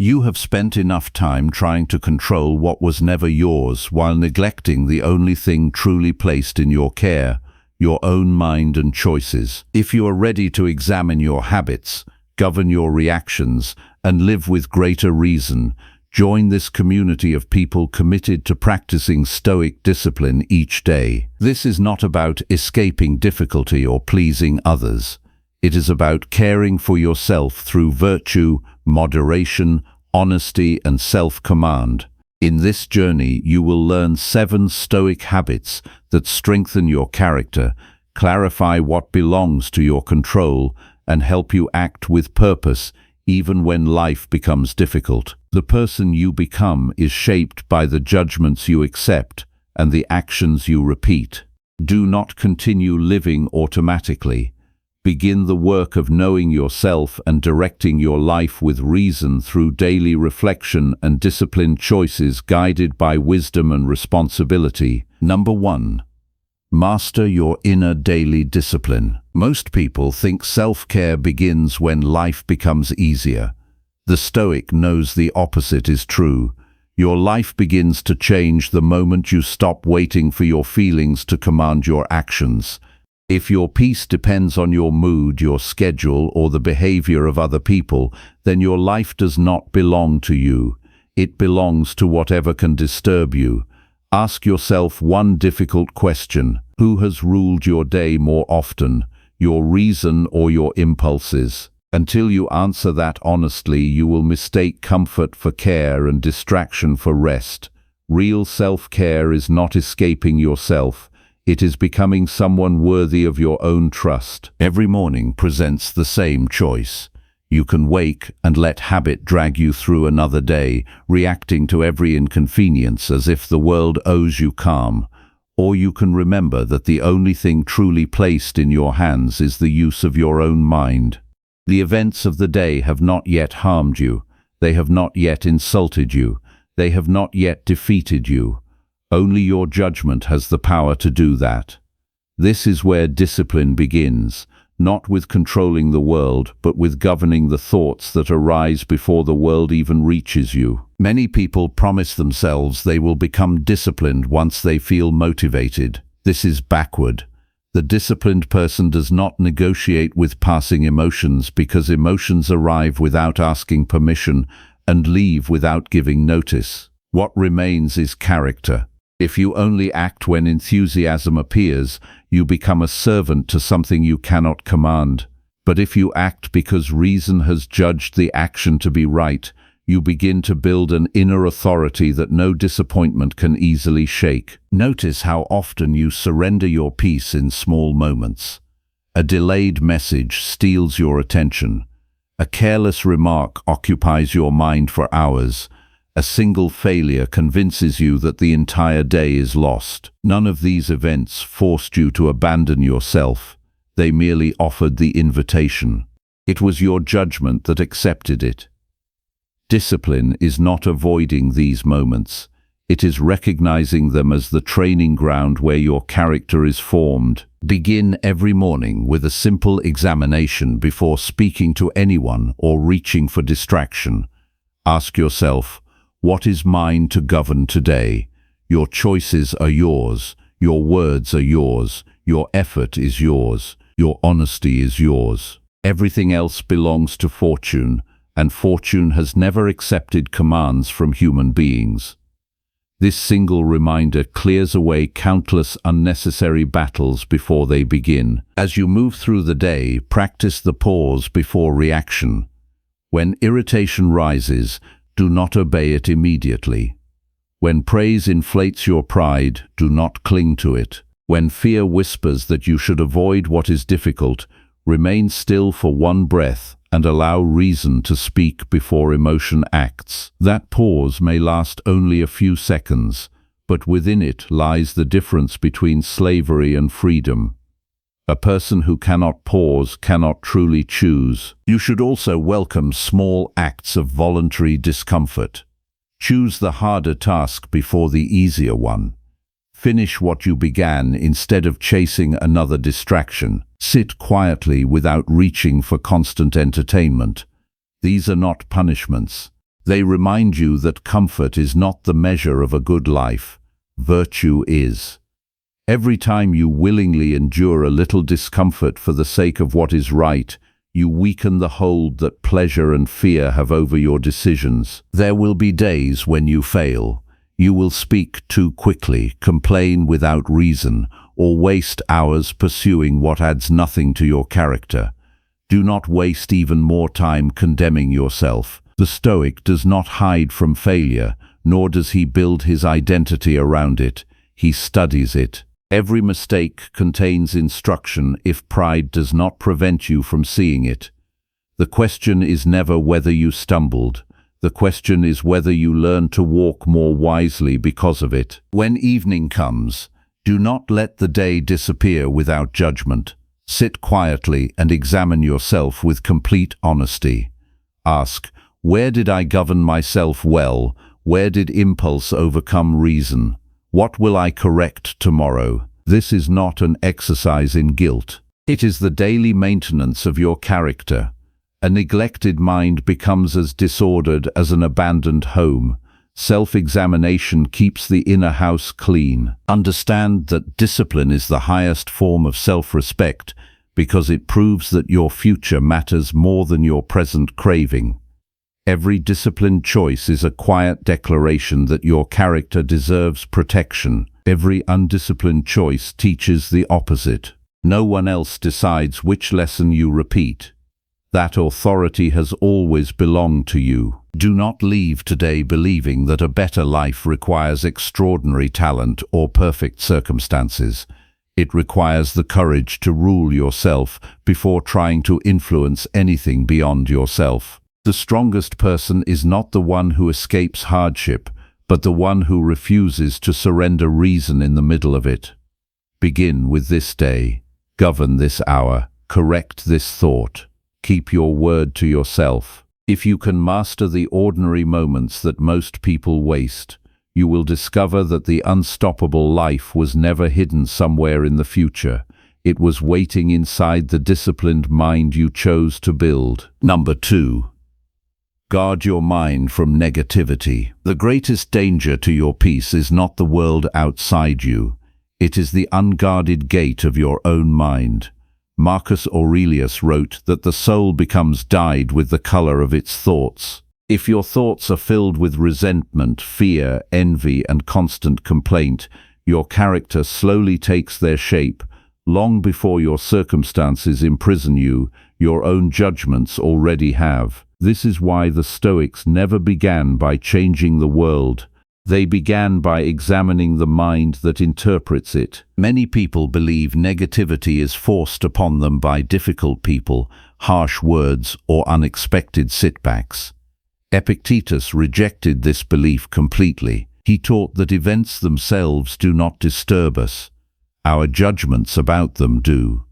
You have spent enough time trying to control what was never yours while neglecting the only thing truly placed in your care, your own mind and choices. If you are ready to examine your habits, govern your reactions, and live with greater reason, join this community of people committed to practicing Stoic discipline each day. This is not about escaping difficulty or pleasing others. It is about caring for yourself through virtue, moderation, honesty, and self-command. In this journey, you will learn 7 Stoic habits that strengthen your character, clarify what belongs to your control, and help you act with purpose even when life becomes difficult. The person you become is shaped by the judgments you accept and the actions you repeat. Do not continue living automatically. Begin the work of knowing yourself and directing your life with reason through daily reflection and disciplined choices guided by wisdom and responsibility. Number 1. Master your inner daily discipline. Most people think self-care begins when life becomes easier. The Stoic knows the opposite is true. Your life begins to change the moment you stop waiting for your feelings to command your actions. If your peace depends on your mood, your schedule, or the behavior of other people, then your life does not belong to you. It belongs to whatever can disturb you. Ask yourself one difficult question. Who has ruled your day more often, your reason or your impulses? Until you answer that honestly, you will mistake comfort for care and distraction for rest. Real self-care is not escaping yourself. It is becoming someone worthy of your own trust. Every morning presents the same choice. You can wake and let habit drag you through another day, reacting to every inconvenience as if the world owes you calm. Or you can remember that the only thing truly placed in your hands is the use of your own mind. The events of the day have not yet harmed you. They have not yet insulted you. They have not yet defeated you. Only your judgment has the power to do that. This is where discipline begins, not with controlling the world, but with governing the thoughts that arise before the world even reaches you. Many people promise themselves they will become disciplined once they feel motivated. This is backward. The disciplined person does not negotiate with passing emotions because emotions arrive without asking permission and leave without giving notice. What remains is character. If you only act when enthusiasm appears, you become a servant to something you cannot command. But if you act because reason has judged the action to be right, you begin to build an inner authority that no disappointment can easily shake. Notice how often you surrender your peace in small moments. A delayed message steals your attention. A careless remark occupies your mind for hours. A single failure convinces you that the entire day is lost. None of these events forced you to abandon yourself. They merely offered the invitation. It was your judgment that accepted it. Discipline is not avoiding these moments. It is recognizing them as the training ground where your character is formed. Begin every morning with a simple examination before speaking to anyone or reaching for distraction. Ask yourself, what is mine to govern today? Your choices are yours. Your words are yours. Your effort is yours. Your honesty is yours. Everything else belongs to fortune, and fortune has never accepted commands from human beings. This single reminder clears away countless unnecessary battles before they begin. As you move through the day, practice the pause before reaction. When irritation rises, do not obey it immediately. When praise inflates your pride, do not cling to it. When fear whispers that you should avoid what is difficult, remain still for one breath and allow reason to speak before emotion acts. That pause may last only a few seconds, but within it lies the difference between slavery and freedom. A person who cannot pause cannot truly choose. You should also welcome small acts of voluntary discomfort. Choose the harder task before the easier one. Finish what you began instead of chasing another distraction. Sit quietly without reaching for constant entertainment. These are not punishments. They remind you that comfort is not the measure of a good life. Virtue is. Every time you willingly endure a little discomfort for the sake of what is right, you weaken the hold that pleasure and fear have over your decisions. There will be days when you fail. You will speak too quickly, complain without reason, or waste hours pursuing what adds nothing to your character. Do not waste even more time condemning yourself. The Stoic does not hide from failure, nor does he build his identity around it. He studies it. Every mistake contains instruction if pride does not prevent you from seeing it. The question is never whether you stumbled. The question is whether you learn to walk more wisely because of it. When evening comes, do not let the day disappear without judgment. Sit quietly and examine yourself with complete honesty. Ask, where did I govern myself well? Where did impulse overcome reason? What will I correct tomorrow? This is not an exercise in guilt. It is the daily maintenance of your character. A neglected mind becomes as disordered as an abandoned home. Self-examination keeps the inner house clean. Understand that discipline is the highest form of self-respect because it proves that your future matters more than your present craving. Every disciplined choice is a quiet declaration that your character deserves protection. Every undisciplined choice teaches the opposite. No one else decides which lesson you repeat. That authority has always belonged to you. Do not leave today believing that a better life requires extraordinary talent or perfect circumstances. It requires the courage to rule yourself before trying to influence anything beyond yourself. The strongest person is not the one who escapes hardship, but the one who refuses to surrender reason in the middle of it. Begin with this day. Govern this hour. Correct this thought. Keep your word to yourself. If you can master the ordinary moments that most people waste, you will discover that the unstoppable life was never hidden somewhere in the future. It was waiting inside the disciplined mind you chose to build. Number 2. Guard your mind from negativity. The greatest danger to your peace is not the world outside you. It is the unguarded gate of your own mind. Marcus Aurelius wrote that the soul becomes dyed with the color of its thoughts. If your thoughts are filled with resentment, fear, envy, and constant complaint, your character slowly takes their shape. Long before your circumstances imprison you, your own judgments already have. This is why the Stoics never began by changing the world. They began by examining the mind that interprets it. Many people believe negativity is forced upon them by difficult people, harsh words, or unexpected setbacks. Epictetus rejected this belief completely. He taught that events themselves do not disturb us. Our judgments about them do.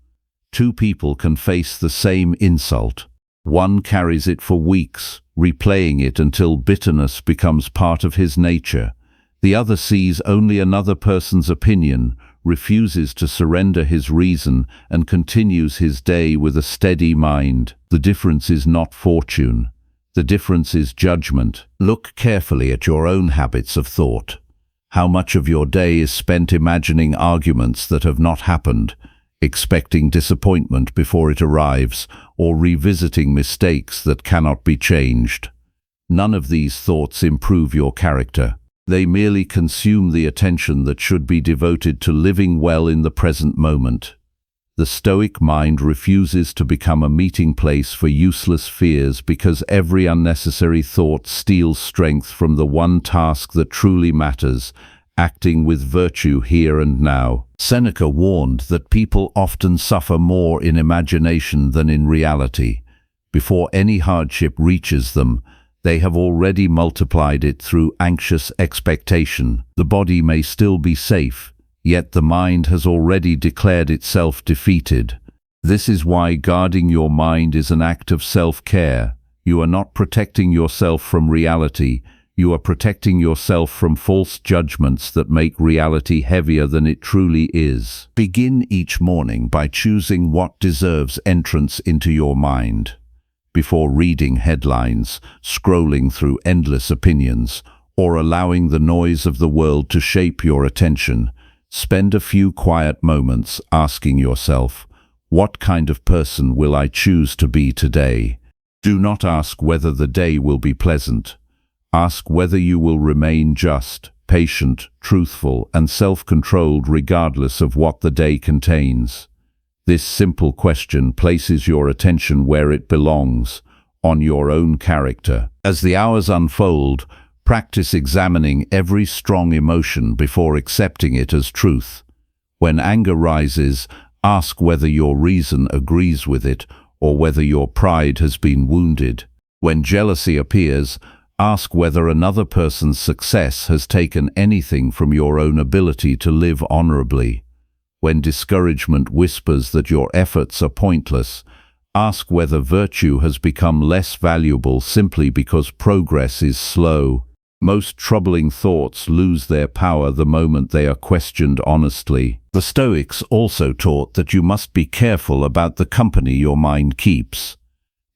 Two people can face the same insult. One carries it for weeks, replaying it until bitterness becomes part of his nature. The other sees only another person's opinion, refuses to surrender his reason, and continues his day with a steady mind. The difference is not fortune. The difference is judgment. Look carefully at your own habits of thought. How much of your day is spent imagining arguments that have not happened, expecting disappointment before it arrives, or revisiting mistakes that cannot be changed? None of these thoughts improve your character. They merely consume the attention that should be devoted to living well in the present moment. The Stoic mind refuses to become a meeting place for useless fears because every unnecessary thought steals strength from the one task that truly matters, acting with virtue here and now. Seneca warned that people often suffer more in imagination than in reality. Before any hardship reaches them, they have already multiplied it through anxious expectation. The body may still be safe, yet the mind has already declared itself defeated. This is why guarding your mind is an act of self-care. You are not protecting yourself from reality. You are protecting yourself from false judgments that make reality heavier than it truly is. Begin each morning by choosing what deserves entrance into your mind. before reading headlines, scrolling through endless opinions, or allowing the noise of the world to shape your attention. Spend a few quiet moments asking yourself, what kind of person will I choose to be today? Do not ask whether the day will be pleasant. Ask whether you will remain just, patient, truthful, and self-controlled regardless of what the day contains. This simple question places your attention where it belongs, on your own character. As the hours unfold, practice examining every strong emotion before accepting it as truth. When anger rises, ask whether your reason agrees with it or whether your pride has been wounded. When jealousy appears, ask whether another person's success has taken anything from your own ability to live honorably. When discouragement whispers that your efforts are pointless, ask whether virtue has become less valuable simply because progress is slow. Most troubling thoughts lose their power the moment they are questioned honestly. The Stoics also taught that you must be careful about the company your mind keeps.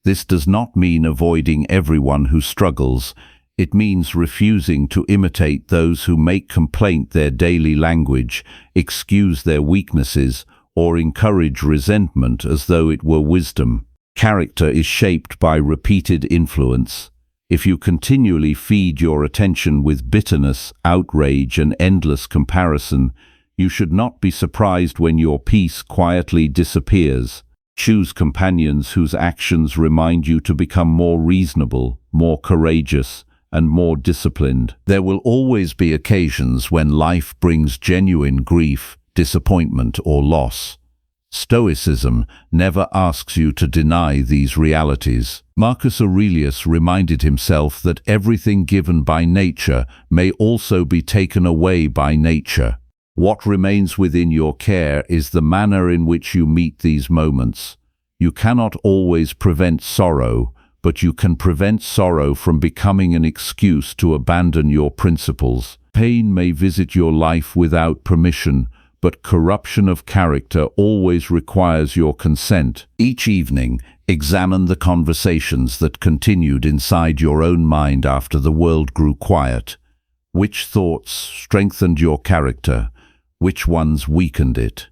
This does not mean avoiding everyone who struggles. It means refusing to imitate those who make complaint their daily language, excuse their weaknesses, or encourage resentment as though it were wisdom. Character is shaped by repeated influence. If you continually feed your attention with bitterness, outrage, and endless comparison, you should not be surprised when your peace quietly disappears. Choose companions whose actions remind you to become more reasonable, more courageous, and more disciplined. There will always be occasions when life brings genuine grief, disappointment, or loss. Stoicism never asks you to deny these realities. Marcus Aurelius reminded himself that everything given by nature may also be taken away by nature. What remains within your care is the manner in which you meet these moments. You cannot always prevent sorrow, but you can prevent sorrow from becoming an excuse to abandon your principles. Pain may visit your life without permission, but corruption of character always requires your consent. Each evening, examine the conversations that continued inside your own mind after the world grew quiet. Which thoughts strengthened your character? Which ones weakened it?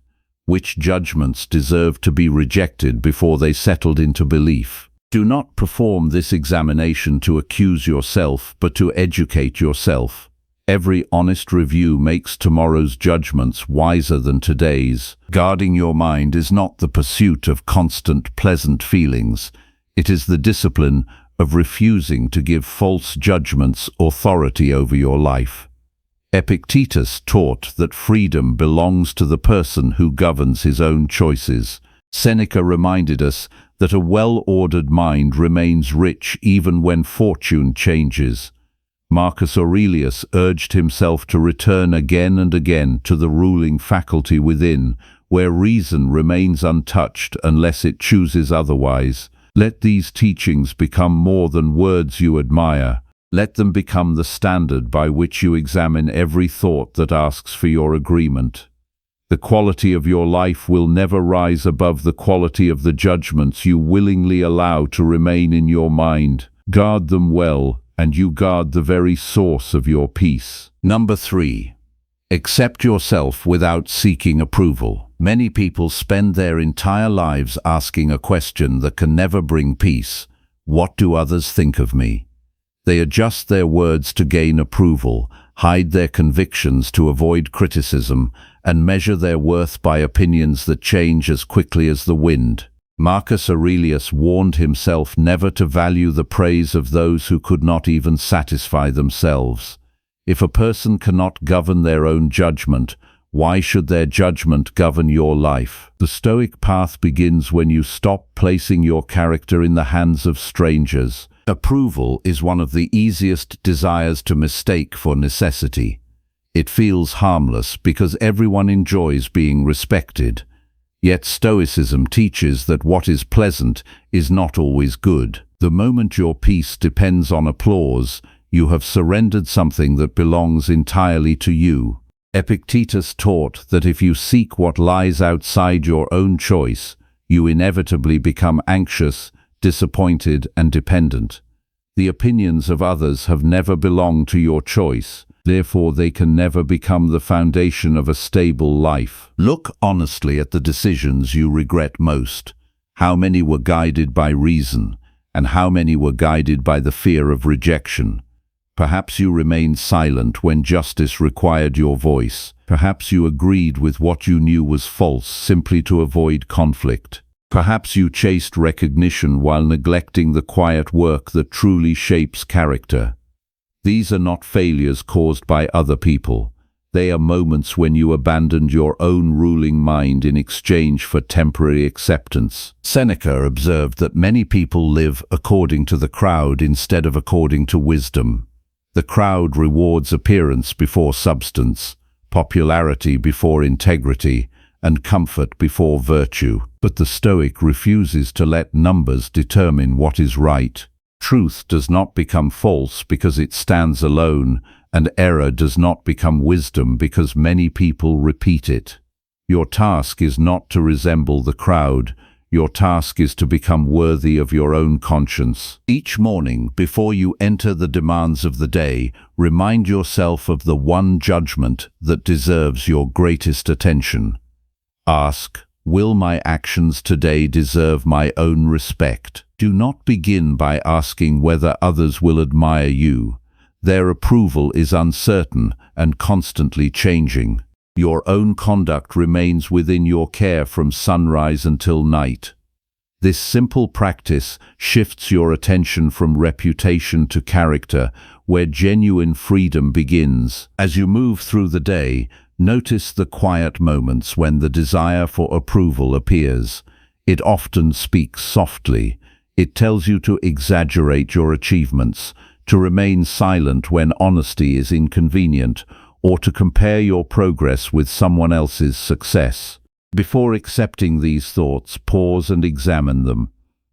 Which judgments deserved to be rejected before they settled into belief? Do not perform this examination to accuse yourself, but to educate yourself. Every honest review makes tomorrow's judgments wiser than today's. Guarding your mind is not the pursuit of constant pleasant feelings. It is the discipline of refusing to give false judgments authority over your life. Epictetus taught that freedom belongs to the person who governs his own choices. Seneca reminded us that a well-ordered mind remains rich even when fortune changes. Marcus Aurelius urged himself to return again and again to the ruling faculty within, where reason remains untouched unless it chooses otherwise. Let these teachings become more than words you admire. Let them become the standard by which you examine every thought that asks for your agreement. The quality of your life will never rise above the quality of the judgments you willingly allow to remain in your mind. Guard them well, and you guard the very source of your peace. Number 3. Accept yourself without seeking approval. Many people spend their entire lives asking a question that can never bring peace. What do others think of me? They adjust their words to gain approval, hide their convictions to avoid criticism, and measure their worth by opinions that change as quickly as the wind. Marcus Aurelius warned himself never to value the praise of those who could not even satisfy themselves. If a person cannot govern their own judgment, why should their judgment govern your life? The Stoic path begins when you stop placing your character in the hands of strangers. Approval is one of the easiest desires to mistake for necessity. It feels harmless because everyone enjoys being respected. Yet Stoicism teaches that what is pleasant is not always good. The moment your peace depends on applause, you have surrendered something that belongs entirely to you. Epictetus taught that if you seek what lies outside your own choice, you inevitably become anxious, disappointed, and dependent. The opinions of others have never belonged to your choice, therefore they can never become the foundation of a stable life. Look honestly at the decisions you regret most. How many were guided by reason, and how many were guided by the fear of rejection? Perhaps you remained silent when justice required your voice. Perhaps you agreed with what you knew was false simply to avoid conflict. Perhaps you chased recognition while neglecting the quiet work that truly shapes character. These are not failures caused by other people. They are moments when you abandoned your own ruling mind in exchange for temporary acceptance. Seneca observed that many people live according to the crowd instead of according to wisdom. The crowd rewards appearance before substance, popularity before integrity, and comfort before virtue. But the Stoic refuses to let numbers determine what is right. Truth does not become false because it stands alone, and error does not become wisdom because many people repeat it. Your task is not to resemble the crowd. Your task is to become worthy of your own conscience. Each morning, before you enter the demands of the day, remind yourself of the one judgment that deserves your greatest attention. Ask, will my actions today deserve my own respect? Do not begin by asking whether others will admire you. Their approval is uncertain and constantly changing. Your own conduct remains within your care from sunrise until night. This simple practice shifts your attention from reputation to character, where genuine freedom begins. As you move through the day, notice the quiet moments when the desire for approval appears. It often speaks softly. It tells you to exaggerate your achievements, to remain silent when honesty is inconvenient, or to compare your progress with someone else's success. Before accepting these thoughts, pause and examine them.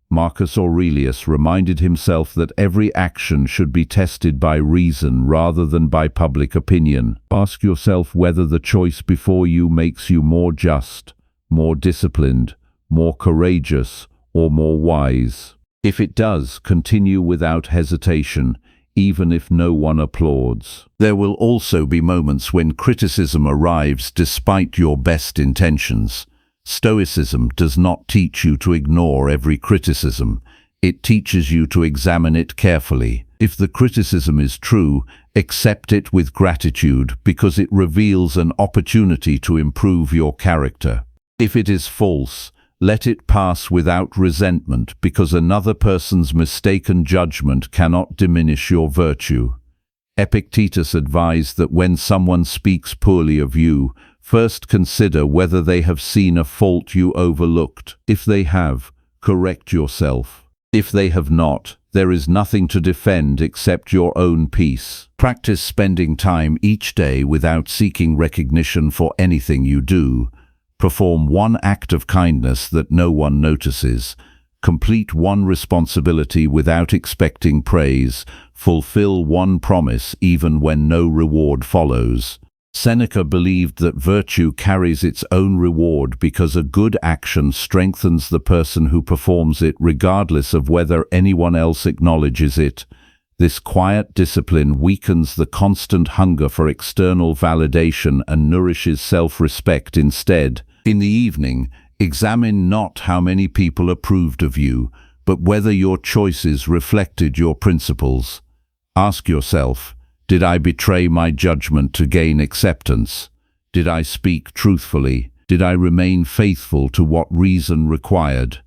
Marcus Aurelius reminded himself that every action should be tested by reason rather than by public opinion. Ask yourself whether the choice before you makes you more just, more disciplined, more courageous, or more wise. If it does, continue without hesitation, even if no one applauds. There will also be moments when criticism arrives despite your best intentions. Stoicism does not teach you to ignore every criticism. It teaches you to examine it carefully. If the criticism is true, accept it with gratitude because it reveals an opportunity to improve your character. If it is false, let it pass without resentment because another person's mistaken judgment cannot diminish your virtue. Epictetus advised that when someone speaks poorly of you, first consider whether they have seen a fault you overlooked. If they have, correct yourself. If they have not, there is nothing to defend except your own peace. Practice spending time each day without seeking recognition for anything you do. Perform one act of kindness that no one notices. Complete one responsibility without expecting praise. Fulfill one promise even when no reward follows. Seneca believed that virtue carries its own reward because a good action strengthens the person who performs it regardless of whether anyone else acknowledges it. This quiet discipline weakens the constant hunger for external validation and nourishes self-respect instead. In the evening, examine not how many people approved of you, but whether your choices reflected your principles. Ask yourself, did I betray my judgment to gain acceptance? Did I speak truthfully? Did I remain faithful to what reason required?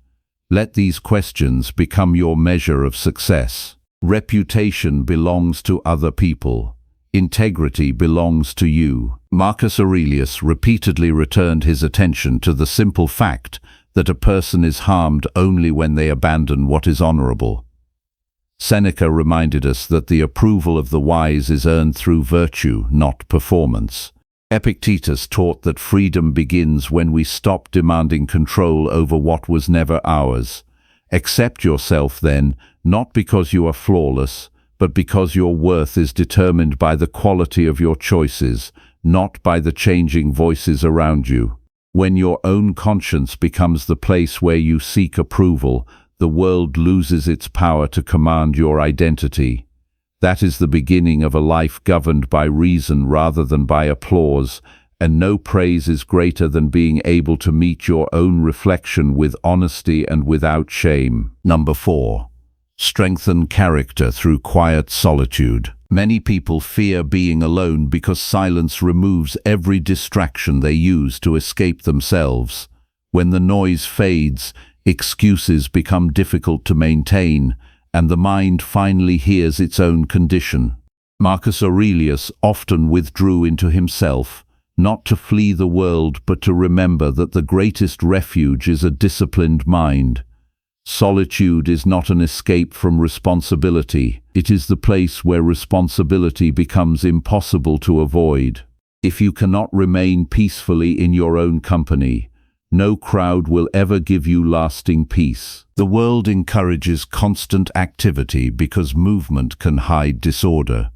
Let these questions become your measure of success. Reputation belongs to other people. Integrity belongs to you. Marcus Aurelius repeatedly returned his attention to the simple fact that a person is harmed only when they abandon what is honorable. Seneca reminded us that the approval of the wise is earned through virtue, not performance. Epictetus taught that freedom begins when we stop demanding control over what was never ours. Accept yourself then, not because you are flawless, but because your worth is determined by the quality of your choices, not by the changing voices around you. When your own conscience becomes the place where you seek approval, the world loses its power to command your identity. That is the beginning of a life governed by reason rather than by applause, and no praise is greater than being able to meet your own reflection with honesty and without shame. Number 4. Strengthen character through quiet solitude. Many people fear being alone because silence removes every distraction they use to escape themselves. When the noise fades, excuses become difficult to maintain, and the mind finally hears its own condition. Marcus Aurelius often withdrew into himself, not to flee the world but to remember that the greatest refuge is a disciplined mind. Solitude is not an escape from responsibility. It is the place where responsibility becomes impossible to avoid. If you cannot remain peacefully in your own company, no crowd will ever give you lasting peace. The world encourages constant activity because movement can hide disorder.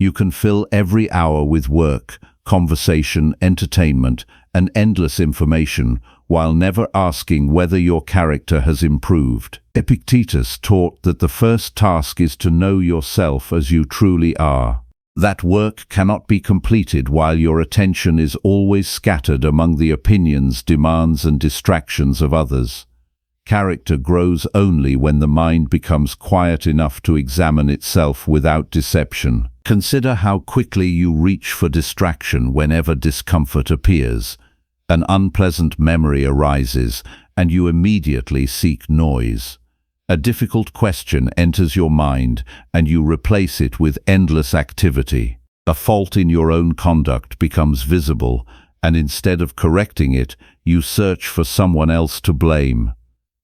You can fill every hour with work, conversation, entertainment, and endless information, while never asking whether your character has improved. Epictetus taught that the first task is to know yourself as you truly are. That work cannot be completed while your attention is always scattered among the opinions, demands, and distractions of others. Character grows only when the mind becomes quiet enough to examine itself without deception. Consider how quickly you reach for distraction whenever discomfort appears. An unpleasant memory arises, and you immediately seek noise. A difficult question enters your mind, and you replace it with endless activity. A fault in your own conduct becomes visible, and instead of correcting it, you search for someone else to blame.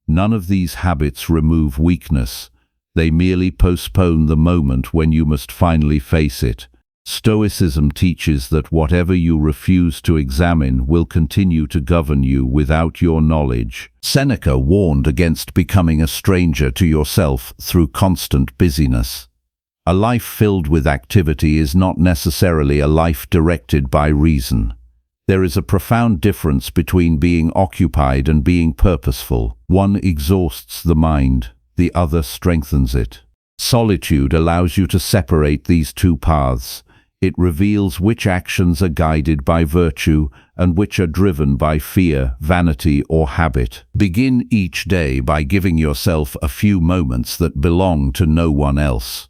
None of these habits remove weakness. They merely postpone the moment when you must finally face it. Stoicism teaches that whatever you refuse to examine will continue to govern you without your knowledge. Seneca warned against becoming a stranger to yourself through constant busyness. A life filled with activity is not necessarily a life directed by reason. There is a profound difference between being occupied and being purposeful. One exhausts the mind, the other strengthens it. Solitude allows you to separate these two paths. It reveals which actions are guided by virtue and which are driven by fear, vanity, or habit. Begin each day by giving yourself a few moments that belong to no one else.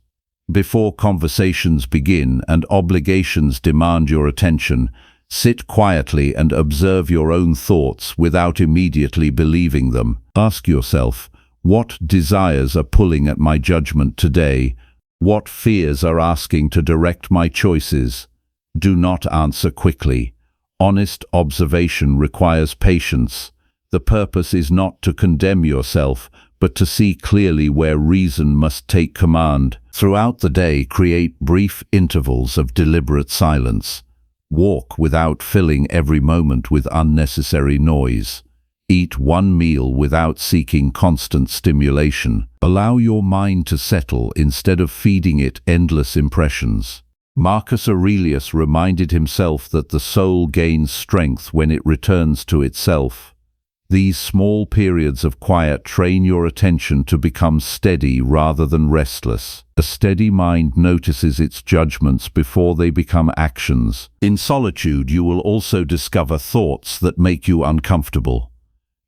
Before conversations begin and obligations demand your attention, sit quietly and observe your own thoughts without immediately believing them. Ask yourself, what desires are pulling at my judgment today? What fears are asking to direct my choices? Do not answer quickly. Honest observation requires patience. The purpose is not to condemn yourself, but to see clearly where reason must take command. Throughout the day, create brief intervals of deliberate silence. Walk without filling every moment with unnecessary noise. Eat one meal without seeking constant stimulation. Allow your mind to settle instead of feeding it endless impressions. Marcus Aurelius reminded himself that the soul gains strength when it returns to itself. These small periods of quiet train your attention to become steady rather than restless. A steady mind notices its judgments before they become actions. In solitude, you will also discover thoughts that make you uncomfortable.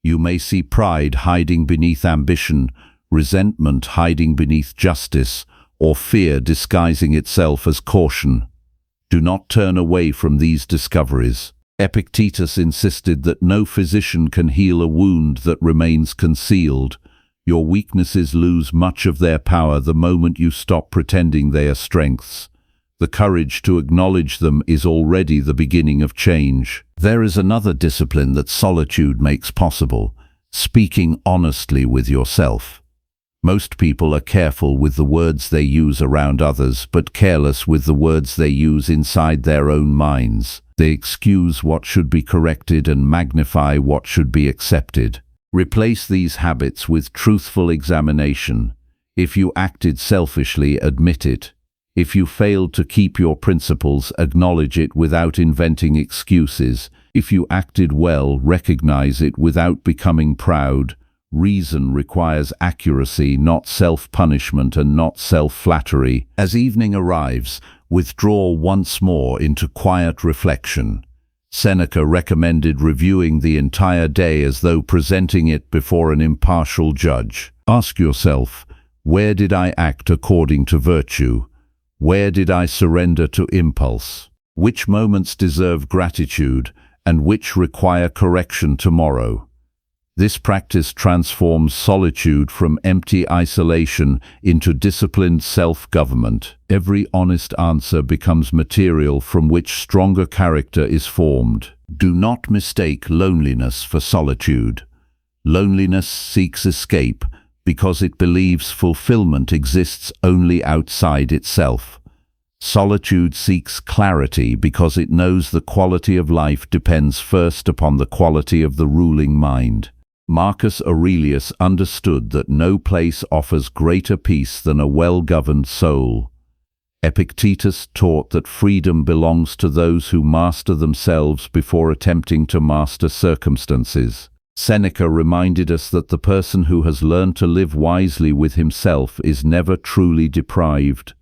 You may see pride hiding beneath ambition, resentment hiding beneath justice, or fear disguising itself as caution. Do not turn away from these discoveries. Epictetus insisted that no physician can heal a wound that remains concealed. Your weaknesses lose much of their power the moment you stop pretending they are strengths. The courage to acknowledge them is already the beginning of change. There is another discipline that solitude makes possible: speaking honestly with yourself. Most people are careful with the words they use around others, but careless with the words they use inside their own minds. They excuse what should be corrected and magnify what should be accepted. Replace these habits with truthful examination. If you acted selfishly, admit it. If you failed to keep your principles, acknowledge it without inventing excuses. If you acted well, recognize it without becoming proud. Reason requires accuracy, not self-punishment and not self-flattery. As evening arrives, withdraw once more into quiet reflection. Seneca recommended reviewing the entire day as though presenting it before an impartial judge. Ask yourself, where did I act according to virtue? Where did I surrender to impulse? Which moments deserve gratitude and which require correction tomorrow? This practice transforms solitude from empty isolation into disciplined self-government. Every honest answer becomes material from which stronger character is formed. Do not mistake loneliness for solitude. Loneliness seeks escape because it believes fulfillment exists only outside itself. Solitude seeks clarity because it knows the quality of life depends first upon the quality of the ruling mind. Marcus Aurelius understood that no place offers greater peace than a well-governed soul. Epictetus taught that freedom belongs to those who master themselves before attempting to master circumstances. Seneca reminded us that the person who has learned to live wisely with himself is never truly deprived.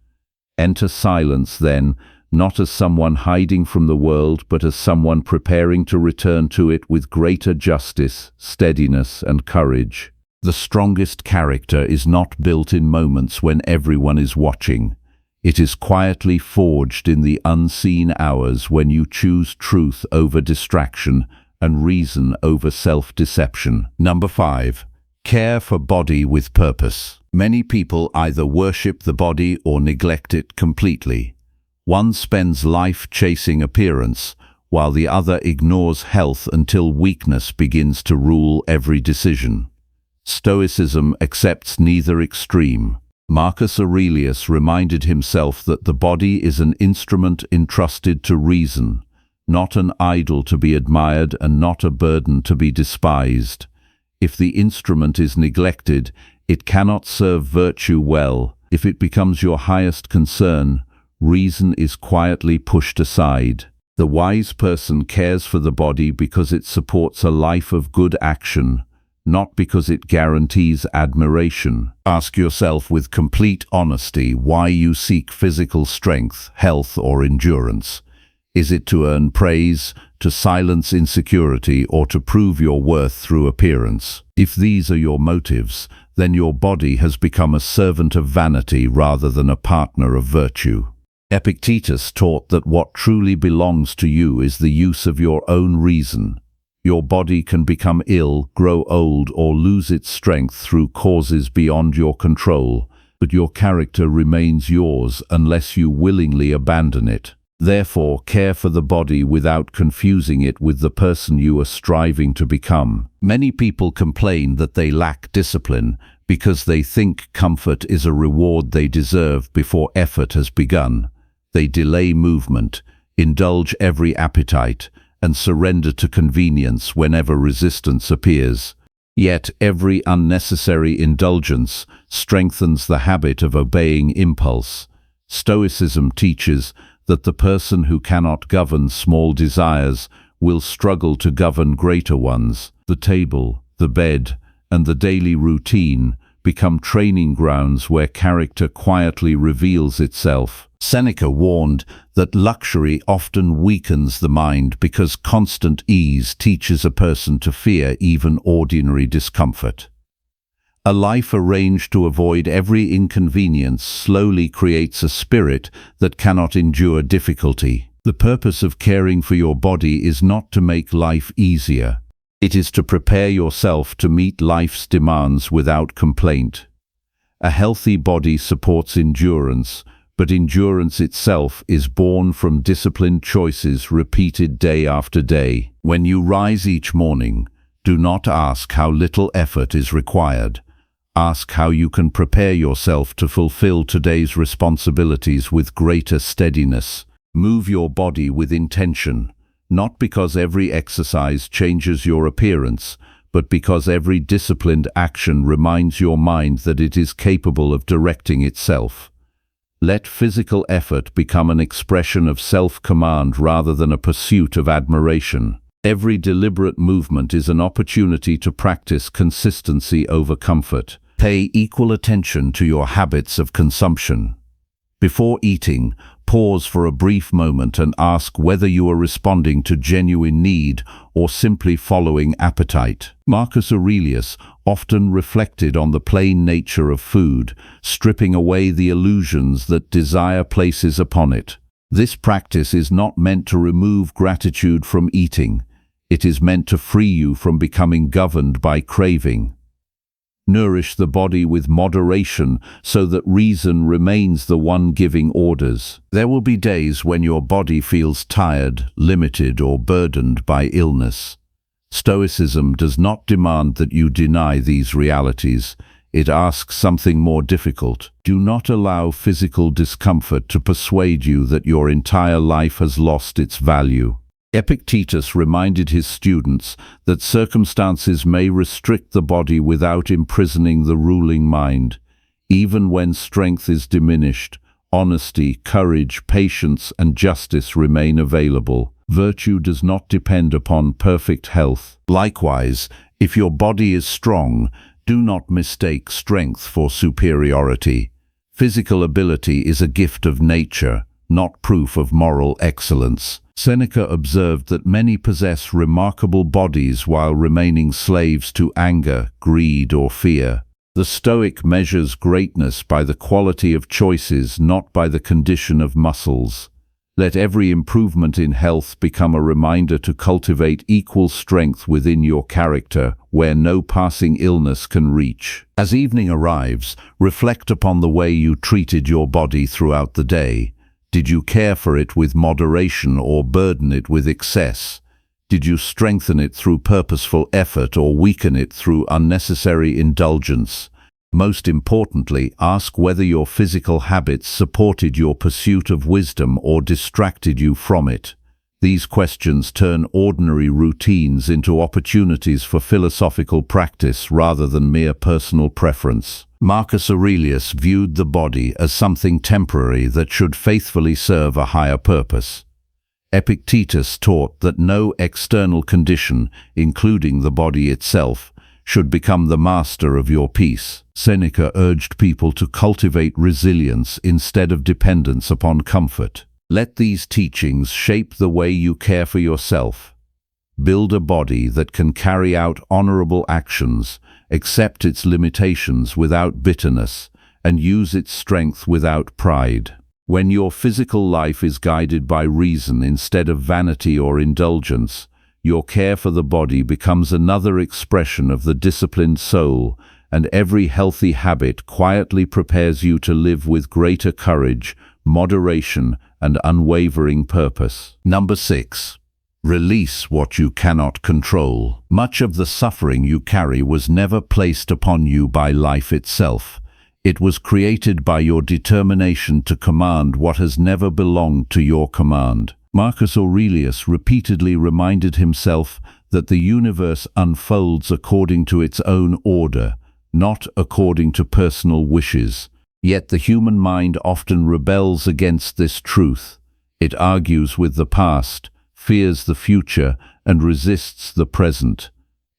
Enter silence, then, not as someone hiding from the world, but as someone preparing to return to it with greater justice, steadiness, and courage. The strongest character is not built in moments when everyone is watching. It is quietly forged in the unseen hours when you choose truth over distraction and reason over self-deception. Number 5. Care for body with purpose. Many people either worship the body or neglect it completely. One spends life chasing appearance, while the other ignores health until weakness begins to rule every decision. Stoicism accepts neither extreme. Marcus Aurelius reminded himself that the body is an instrument entrusted to reason, not an idol to be admired and not a burden to be despised. If the instrument is neglected, it cannot serve virtue well. If it becomes your highest concern, reason is quietly pushed aside. The wise person cares for the body because it supports a life of good action, not because it guarantees admiration. Ask yourself with complete honesty why you seek physical strength, health, or endurance. Is it to earn praise, to silence insecurity, or to prove your worth through appearance? If these are your motives, then your body has become a servant of vanity rather than a partner of virtue. Epictetus taught that what truly belongs to you is the use of your own reason. Your body can become ill, grow old, or lose its strength through causes beyond your control, but your character remains yours unless you willingly abandon it. Therefore, care for the body without confusing it with the person you are striving to become. Many people complain that they lack discipline because they think comfort is a reward they deserve before effort has begun. They delay movement, indulge every appetite, and surrender to convenience whenever resistance appears. Yet every unnecessary indulgence strengthens the habit of obeying impulse. Stoicism teaches that the person who cannot govern small desires will struggle to govern greater ones. The table, the bed, and the daily routine become training grounds where character quietly reveals itself. Seneca warned that luxury often weakens the mind because constant ease teaches a person to fear even ordinary discomfort. A life arranged to avoid every inconvenience slowly creates a spirit that cannot endure difficulty. The purpose of caring for your body is not to make life easier. It is to prepare yourself to meet life's demands without complaint. A healthy body supports endurance, but endurance itself is born from disciplined choices repeated day after day. When you rise each morning, do not ask how little effort is required. Ask how you can prepare yourself to fulfill today's responsibilities with greater steadiness. Move your body with intention, not because every exercise changes your appearance, but because every disciplined action reminds your mind that it is capable of directing itself. Let physical effort become an expression of self-command rather than a pursuit of admiration. Every deliberate movement is an opportunity to practice consistency over comfort. Pay equal attention to your habits of consumption. Before eating, pause for a brief moment and ask whether you are responding to genuine need or simply following appetite. Marcus Aurelius often reflected on the plain nature of food, stripping away the illusions that desire places upon it. This practice is not meant to remove gratitude from eating. It is meant to free you from becoming governed by craving. Nourish the body with moderation so that reason remains the one giving orders. There will be days when your body feels tired, limited, or burdened by illness. Stoicism does not demand that you deny these realities. It asks something more difficult. Do not allow physical discomfort to persuade you that your entire life has lost its value. Epictetus reminded his students that circumstances may restrict the body without imprisoning the ruling mind. Even when strength is diminished, honesty, courage, patience, and justice remain available. Virtue does not depend upon perfect health. Likewise, if your body is strong, do not mistake strength for superiority. Physical ability is a gift of nature, not proof of moral excellence. Seneca observed that many possess remarkable bodies while remaining slaves to anger, greed, or fear. The Stoic measures greatness by the quality of choices, not by the condition of muscles. Let every improvement in health become a reminder to cultivate equal strength within your character, where no passing illness can reach. As evening arrives, reflect upon the way you treated your body throughout the day. Did you care for it with moderation or burden it with excess? Did you strengthen it through purposeful effort or weaken it through unnecessary indulgence? Most importantly, ask whether your physical habits supported your pursuit of wisdom or distracted you from it. These questions turn ordinary routines into opportunities for philosophical practice rather than mere personal preference. Marcus Aurelius viewed the body as something temporary that should faithfully serve a higher purpose. Epictetus taught that no external condition, including the body itself, should become the master of your peace. Seneca urged people to cultivate resilience instead of dependence upon comfort. Let these teachings shape the way you care for yourself. Build a body that can carry out honorable actions, accept its limitations without bitterness, and use its strength without pride. When your physical life is guided by reason instead of vanity or indulgence, your care for the body becomes another expression of the disciplined soul, and every healthy habit quietly prepares you to live with greater courage, moderation, and unwavering purpose. Number 6. Release what you cannot control. Much of the suffering you carry was never placed upon you by life itself. It was created by your determination to command what has never belonged to your command. Marcus Aurelius repeatedly reminded himself that the universe unfolds according to its own order, not according to personal wishes. Yet the human mind often rebels against this truth. It argues with the past, fears the future, and resists the present.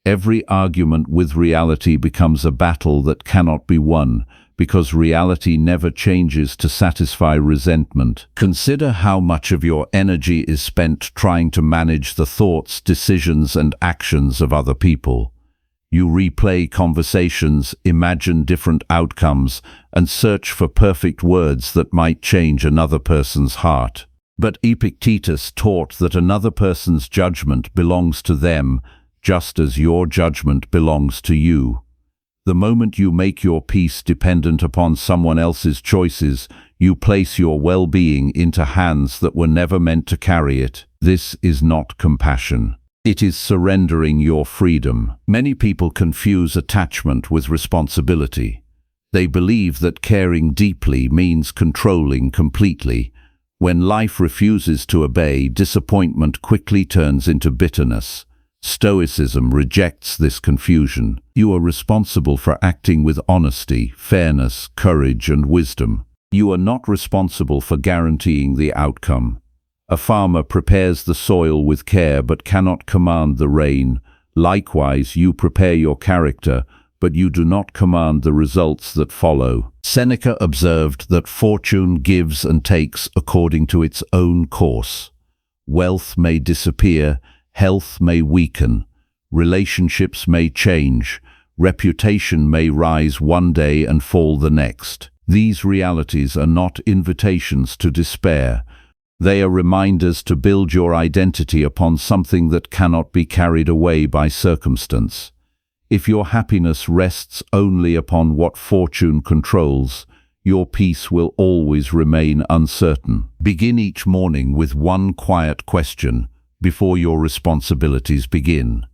Every argument with reality becomes a battle that cannot be won, because reality never changes to satisfy resentment. Consider how much of your energy is spent trying to manage the thoughts, decisions, and actions of other people. You replay conversations, imagine different outcomes, and search for perfect words that might change another person's heart. But Epictetus taught that another person's judgment belongs to them, just as your judgment belongs to you. The moment you make your peace dependent upon someone else's choices, you place your well-being into hands that were never meant to carry it. This is not compassion. It is surrendering your freedom. Many people confuse attachment with responsibility. They believe that caring deeply means controlling completely. When life refuses to obey, disappointment quickly turns into bitterness. Stoicism rejects this confusion. You are responsible for acting with honesty, fairness, courage, and wisdom. You are not responsible for guaranteeing the outcome. A farmer prepares the soil with care but cannot command the rain. Likewise, you prepare your character, but you do not command the results that follow. Seneca observed that fortune gives and takes according to its own course. Wealth may disappear, health may weaken, relationships may change, reputation may rise one day and fall the next. These realities are not invitations to despair. They are reminders to build your identity upon something that cannot be carried away by circumstance. If your happiness rests only upon what fortune controls, your peace will always remain uncertain. Begin each morning with one quiet question before your responsibilities begin.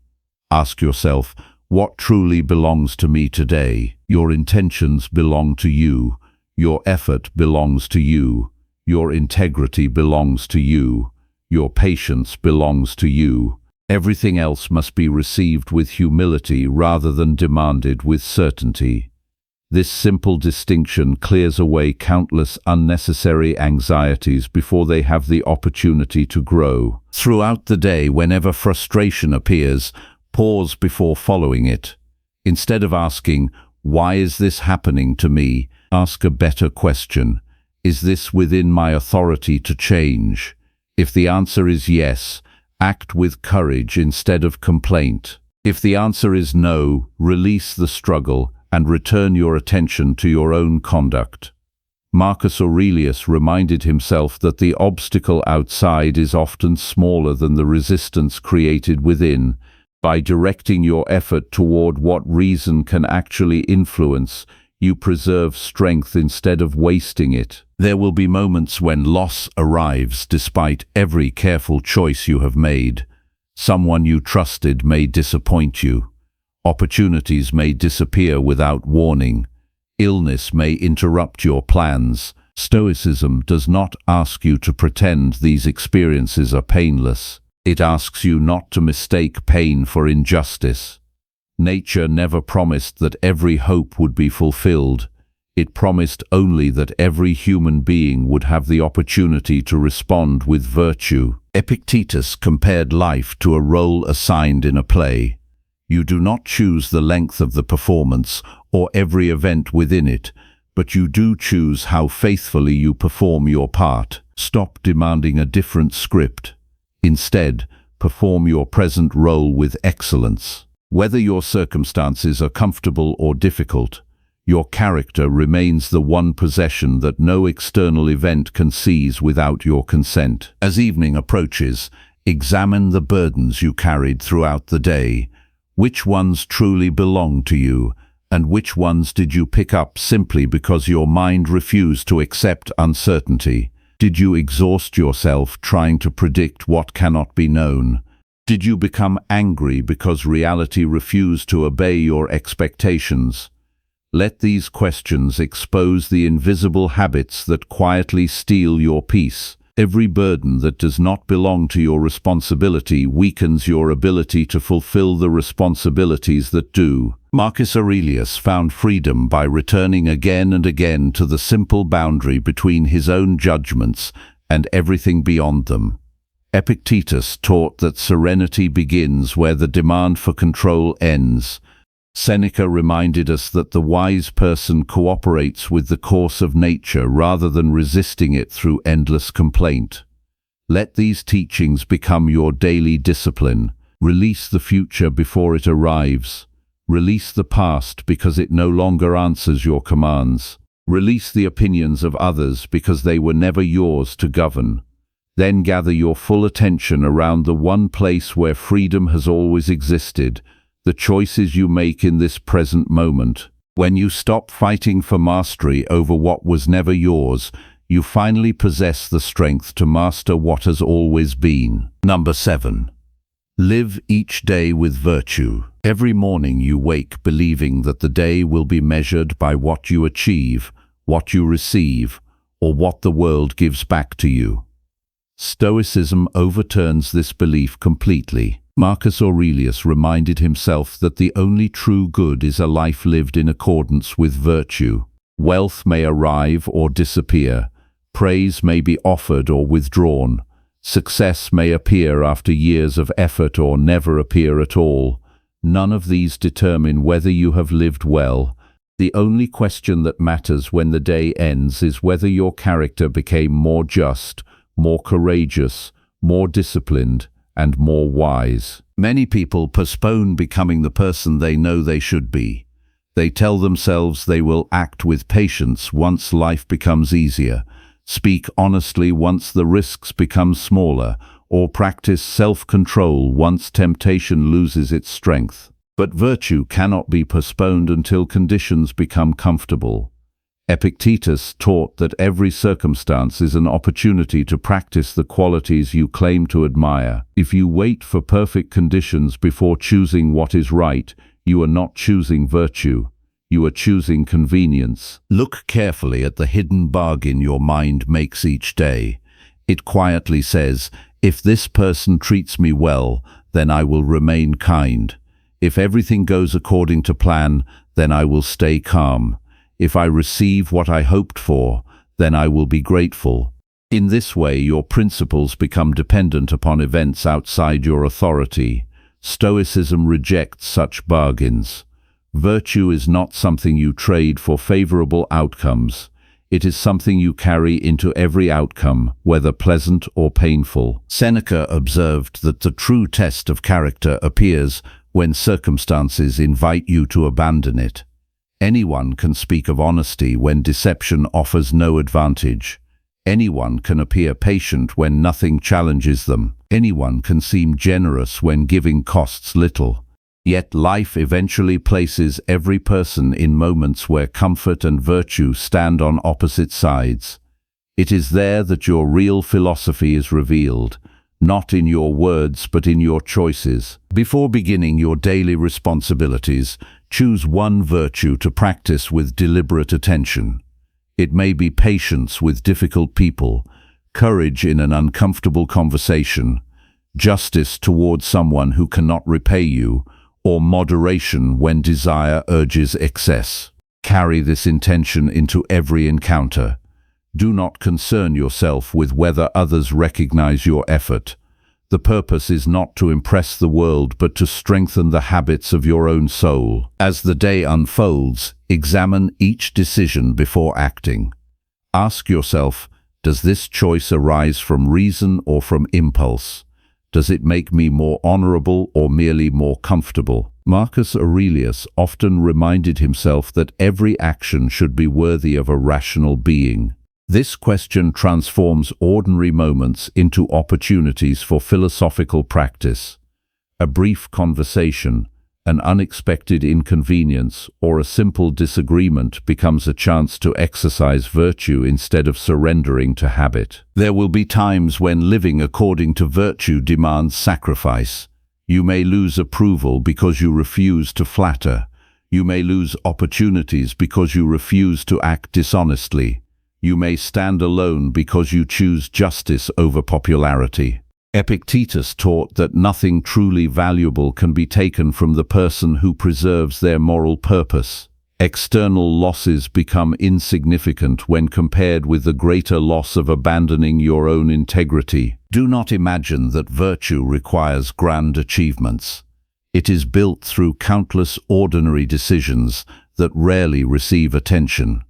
Ask yourself, what truly belongs to me today? Your intentions belong to you. Your effort belongs to you. Your integrity belongs to you. Your patience belongs to you. Everything else must be received with humility rather than demanded with certainty. This simple distinction clears away countless unnecessary anxieties before they have the opportunity to grow. Throughout the day, whenever frustration appears, pause before following it. Instead of asking, "Why is this happening to me?" ask a better question. Is this within my authority to change? If the answer is yes, act with courage instead of complaint. If the answer is no, release the struggle and return your attention to your own conduct. Marcus Aurelius reminded himself that the obstacle outside is often smaller than the resistance created within. By directing your effort toward what reason can actually influence, you preserve strength instead of wasting it. There will be moments when loss arrives despite every careful choice you have made. Someone you trusted may disappoint you. Opportunities may disappear without warning. Illness may interrupt your plans. Stoicism does not ask you to pretend these experiences are painless. It asks you not to mistake pain for injustice. Nature never promised that every hope would be fulfilled. It promised only that every human being would have the opportunity to respond with virtue. Epictetus compared life to a role assigned in a play. You do not choose the length of the performance or every event within it, but you do choose how faithfully you perform your part. Stop demanding a different script. Instead, perform your present role with excellence. Whether your circumstances are comfortable or difficult, your character remains the one possession that no external event can seize without your consent. As evening approaches, examine the burdens you carried throughout the day. Which ones truly belong to you, and which ones did you pick up simply because your mind refused to accept uncertainty? Did you exhaust yourself trying to predict what cannot be known? Did you become angry because reality refused to obey your expectations? Let these questions expose the invisible habits that quietly steal your peace. Every burden that does not belong to your responsibility weakens your ability to fulfill the responsibilities that do. Marcus Aurelius found freedom by returning again and again to the simple boundary between his own judgments and everything beyond them. Epictetus taught that serenity begins where the demand for control ends. Seneca reminded us that the wise person cooperates with the course of nature rather than resisting it through endless complaint. Let these teachings become your daily discipline. Release the future before it arrives. Release the past because it no longer answers your commands. Release the opinions of others because they were never yours to govern. Then gather your full attention around the one place where freedom has always existed, the choices you make in this present moment. When you stop fighting for mastery over what was never yours, you finally possess the strength to master what has always been. Number 7. Live each day with virtue. Every morning you wake believing that the day will be measured by what you achieve, what you receive, or what the world gives back to you. Stoicism overturns this belief completely. Marcus Aurelius reminded himself that the only true good is a life lived in accordance with virtue. Wealth may arrive or disappear, praise may be offered or withdrawn, Success may appear after years of effort or never appear at all. None of these determine whether you have lived well. The only question that matters when the day ends is whether your character became more just, more courageous, more disciplined, and more wise. Many people postpone becoming the person they know they should be. They tell themselves they will act with patience once life becomes easier, speak honestly once the risks become smaller, or practice self-control once temptation loses its strength. But virtue cannot be postponed until conditions become comfortable. Epictetus taught that every circumstance is an opportunity to practice the qualities you claim to admire. If you wait for perfect conditions before choosing what is right, you are not choosing virtue. You are choosing convenience. Look carefully at the hidden bargain your mind makes each day. It quietly says, if this person treats me well, then I will remain kind. If everything goes according to plan, then I will stay calm. If I receive what I hoped for, then I will be grateful. In this way, your principles become dependent upon events outside your authority. Stoicism rejects such bargains. Virtue is not something you trade for favorable outcomes. It is something you carry into every outcome, whether pleasant or painful. Seneca observed that the true test of character appears when circumstances invite you to abandon it. Anyone can speak of honesty when deception offers no advantage. Anyone can appear patient when nothing challenges them. Anyone can seem generous when giving costs little. Yet life eventually places every person in moments where comfort and virtue stand on opposite sides. It is there that your real philosophy is revealed, not in your words but in your choices. Before beginning your daily responsibilities, choose one virtue to practice with deliberate attention. It may be patience with difficult people, courage in an uncomfortable conversation, justice towards someone who cannot repay you, or moderation when desire urges excess. Carry this intention into every encounter. Do not concern yourself with whether others recognize your effort. The purpose is not to impress the world but to strengthen the habits of your own soul. As the day unfolds, examine each decision before acting. Ask yourself, does this choice arise from reason or from impulse? Does it make me more honorable or merely more comfortable? Marcus Aurelius often reminded himself that every action should be worthy of a rational being. This question transforms ordinary moments into opportunities for philosophical practice. A brief conversation, an unexpected inconvenience, or a simple disagreement becomes a chance to exercise virtue instead of surrendering to habit. There will be times when living according to virtue demands sacrifice. You may lose approval because you refuse to flatter. You may lose opportunities because you refuse to act dishonestly. You may stand alone because you choose justice over popularity. Epictetus taught that nothing truly valuable can be taken from the person who preserves their moral purpose. External losses become insignificant when compared with the greater loss of abandoning your own integrity. Do not imagine that virtue requires grand achievements. It is built through countless ordinary decisions that rarely receive attention.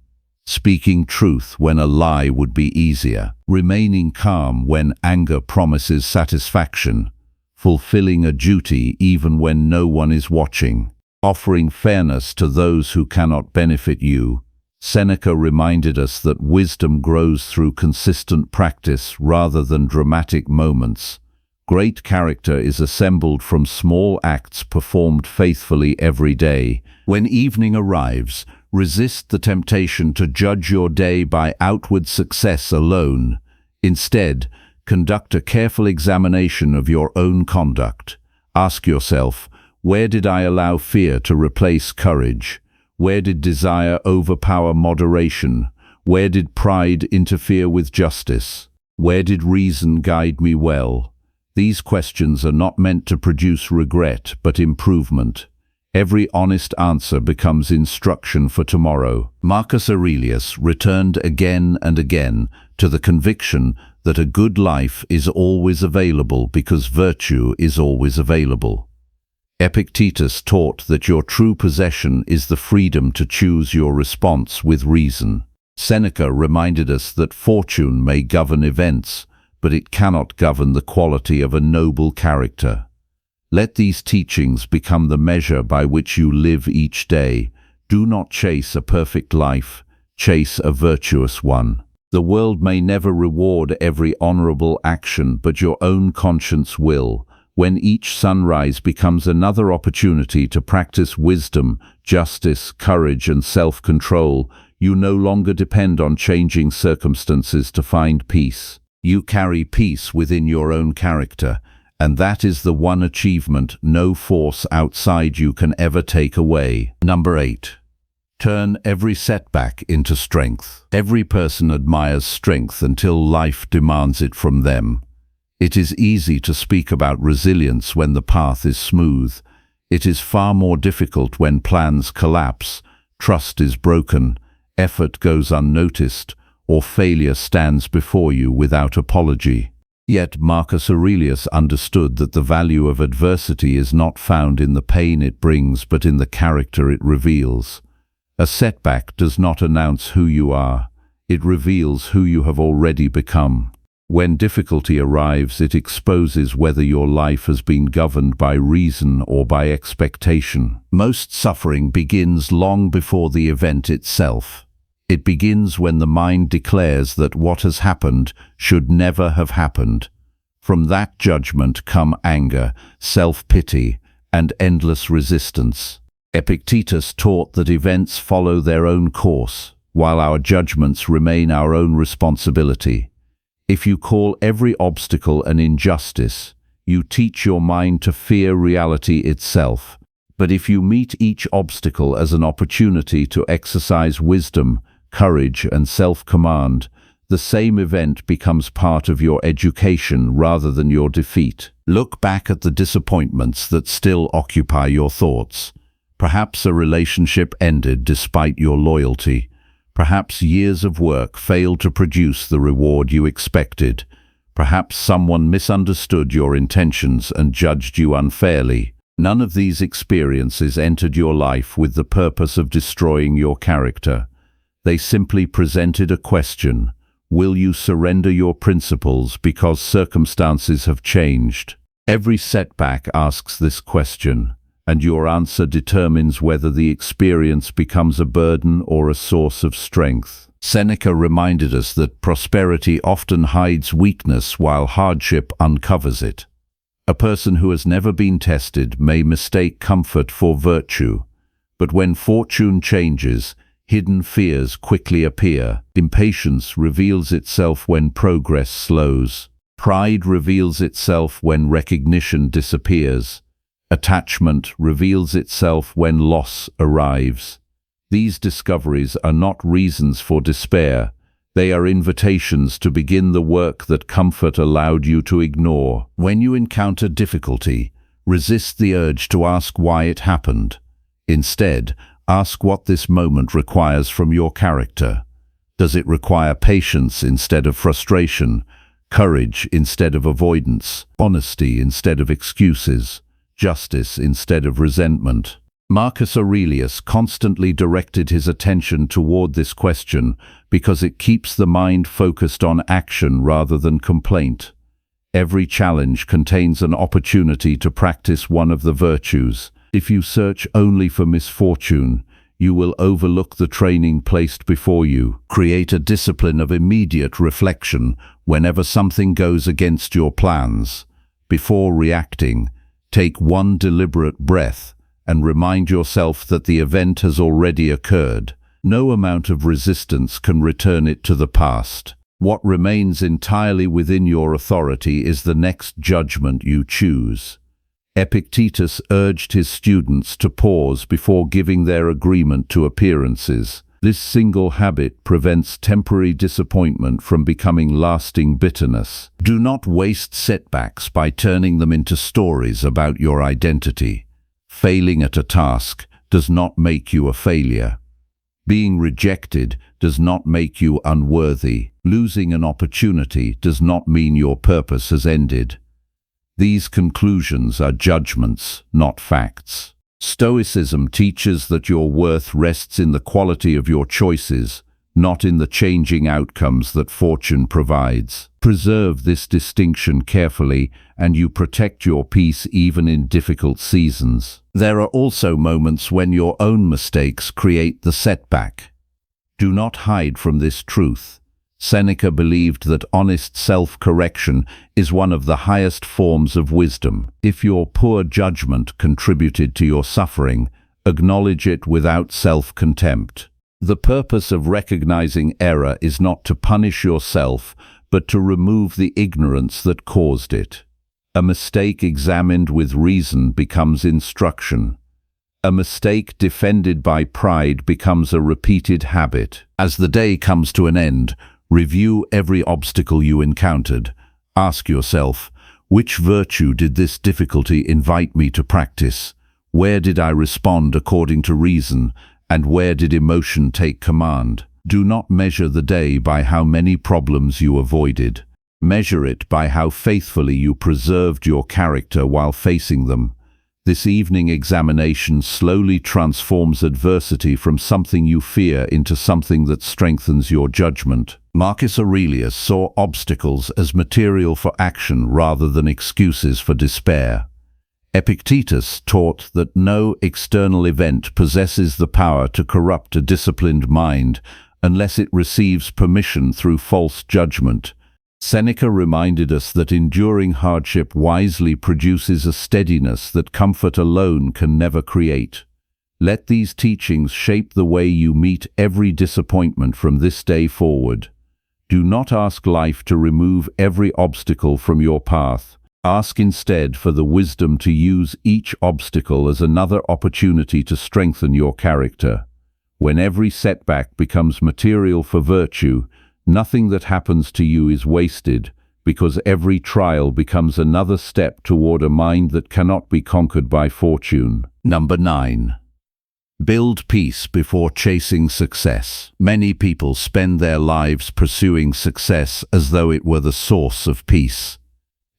Speaking truth when a lie would be easier, remaining calm when anger promises satisfaction, fulfilling a duty even when no one is watching, offering fairness to those who cannot benefit you. Seneca reminded us that wisdom grows through consistent practice rather than dramatic moments. Great character is assembled from small acts performed faithfully every day. When evening arrives, resist the temptation to judge your day by outward success alone. Instead, conduct a careful examination of your own conduct. Ask yourself, where did I allow fear to replace courage? Where did desire overpower moderation? Where did pride interfere with justice? Where did reason guide me well? These questions are not meant to produce regret, but improvement. Every honest answer becomes instruction for tomorrow. Marcus Aurelius returned again and again to the conviction that a good life is always available because virtue is always available. Epictetus taught that your true possession is the freedom to choose your response with reason. Seneca reminded us that fortune may govern events, but it cannot govern the quality of a noble character. Let these teachings become the measure by which you live each day. Do not chase a perfect life, chase a virtuous one. The world may never reward every honorable action, but your own conscience will. When each sunrise becomes another opportunity to practice wisdom, justice, courage, and self-control, you no longer depend on changing circumstances to find peace. You carry peace within your own character, and that is the one achievement no force outside you can ever take away. Number 8. Turn every setback into strength. Every person admires strength until life demands it from them. It is easy to speak about resilience when the path is smooth. It is far more difficult when plans collapse, trust is broken, effort goes unnoticed, or failure stands before you without apology. Yet Marcus Aurelius understood that the value of adversity is not found in the pain it brings, but in the character it reveals. A setback does not announce who you are. It reveals who you have already become. When difficulty arrives, it exposes whether your life has been governed by reason or by expectation. Most suffering begins long before the event itself. It begins when the mind declares that what has happened should never have happened. From that judgment come anger, self-pity, and endless resistance. Epictetus taught that events follow their own course, while our judgments remain our own responsibility. If you call every obstacle an injustice, you teach your mind to fear reality itself. But if you meet each obstacle as an opportunity to exercise wisdom, courage, and self-command, the same event becomes part of your education rather than your defeat. Look back at the disappointments that still occupy your thoughts. Perhaps a relationship ended despite your loyalty. Perhaps years of work failed to produce the reward you expected. Perhaps someone misunderstood your intentions and judged you unfairly. None of these experiences entered your life with the purpose of destroying your character. They simply presented a question: will you surrender your principles because circumstances have changed? Every setback asks this question, and your answer determines whether the experience becomes a burden or a source of strength. Seneca reminded us that prosperity often hides weakness while hardship uncovers it. A person who has never been tested may mistake comfort for virtue, but when fortune changes, hidden fears quickly appear. Impatience reveals itself when progress slows. Pride reveals itself when recognition disappears. Attachment reveals itself when loss arrives. These discoveries are not reasons for despair. They are invitations to begin the work that comfort allowed you to ignore. When you encounter difficulty, resist the urge to ask why it happened. Instead, ask what this moment requires from your character. Does it require patience instead of frustration, courage instead of avoidance, honesty instead of excuses, justice instead of resentment? Marcus Aurelius constantly directed his attention toward this question because it keeps the mind focused on action rather than complaint. Every challenge contains an opportunity to practice one of the virtues. If you search only for misfortune, you will overlook the training placed before you. Create a discipline of immediate reflection whenever something goes against your plans. Before reacting, take one deliberate breath and remind yourself that the event has already occurred. No amount of resistance can return it to the past. What remains entirely within your authority is the next judgment you choose. Epictetus urged his students to pause before giving their agreement to appearances. This single habit prevents temporary disappointment from becoming lasting bitterness. Do not waste setbacks by turning them into stories about your identity. Failing at a task does not make you a failure. Being rejected does not make you unworthy. Losing an opportunity does not mean your purpose has ended. These conclusions are judgments, not facts. Stoicism teaches that your worth rests in the quality of your choices, not in the changing outcomes that fortune provides. Preserve this distinction carefully, and you protect your peace even in difficult seasons. There are also moments when your own mistakes create the setback. Do not hide from this truth. Seneca believed that honest self-correction is one of the highest forms of wisdom. If your poor judgment contributed to your suffering, acknowledge it without self-contempt. The purpose of recognizing error is not to punish yourself, but to remove the ignorance that caused it. A mistake examined with reason becomes instruction. A mistake defended by pride becomes a repeated habit. As the day comes to an end, review every obstacle you encountered. Ask yourself, which virtue did this difficulty invite me to practice? Where did I respond according to reason, and where did emotion take command? Do not measure the day by how many problems you avoided. Measure it by how faithfully you preserved your character while facing them. This evening examination slowly transforms adversity from something you fear into something that strengthens your judgment. Marcus Aurelius saw obstacles as material for action rather than excuses for despair. Epictetus taught that no external event possesses the power to corrupt a disciplined mind unless it receives permission through false judgment. Seneca reminded us that enduring hardship wisely produces a steadiness that comfort alone can never create. Let these teachings shape the way you meet every disappointment from this day forward. Do not ask life to remove every obstacle from your path. Ask instead for the wisdom to use each obstacle as another opportunity to strengthen your character. When every setback becomes material for virtue, nothing that happens to you is wasted, because every trial becomes another step toward a mind that cannot be conquered by fortune. Number 9. Build peace before chasing success. Many people spend their lives pursuing success as though it were the source of peace.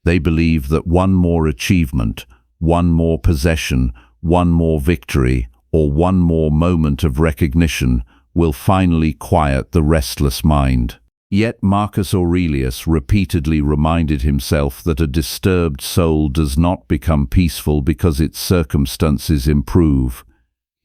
They believe that one more achievement, one more possession, one more victory, or one more moment of recognition will finally quiet the restless mind. Yet Marcus Aurelius repeatedly reminded himself that a disturbed soul does not become peaceful because its circumstances improve.